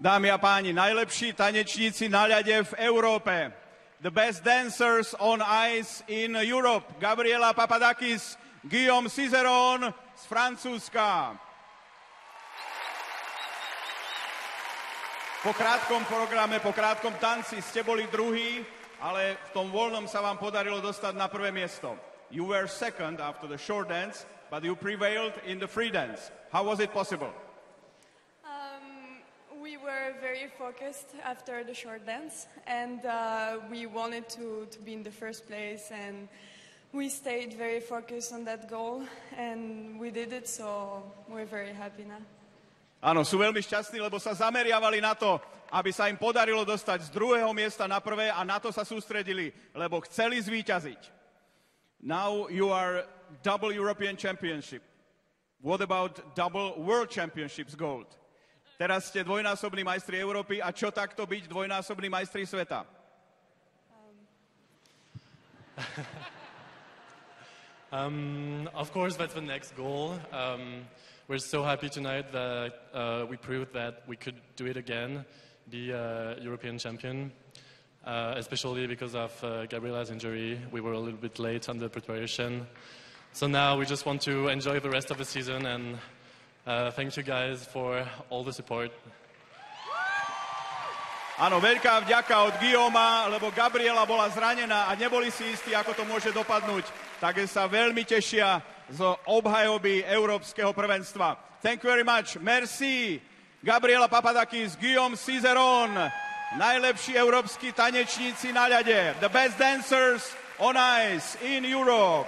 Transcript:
Dámy a páni, najlepší tanečníci na ľade v Európe. The best dancers on ice in Europe. Gabriela Papadakis, Guillaume Cizeron z Francúzska. Po krátkom programe, po krátkom tanci ste boli druhý, ale v tom voľnom sa vám podarilo dostať na prvé miesto. You were second after the short dance, but you prevailed in the free dance. How was it possible? We were very focused after the short dance, and we wanted to be in the first place, and we stayed very focused on that goal, and we did it, so we're very happy now. Áno, sú veľmi šťastní, lebo sa zameriavali na to, aby sa im podarilo dostať z druhého miesta na prvé a na to sa sústredili, lebo chceli zvíťaziť. Now you are double European Championship. What about double World Championships gold? Teraz ste dvojnásobní majstri Európy a čo takto byť dvojnásobní majstri sveta? Of course, that's the next goal. We're so happy tonight that we proved that we could do it again, be a European champion, especially because of Gabriela's injury. We were a little bit late on the preparation. So now we just want to enjoy the rest of the season and thank you guys for all the support. Áno, veľká vďaka od Guillauma, lebo Gabriela bola zranená a neboli si istí, ako to môže dopadnúť. Takže sa veľmi tešia z obhajoby európskeho prvenstva. Thank you very much. Merci. Gabriela Papadakis, Guillaume Cizeron, najlepší európski tanečníci na ľade. The best dancers on ice in Europe.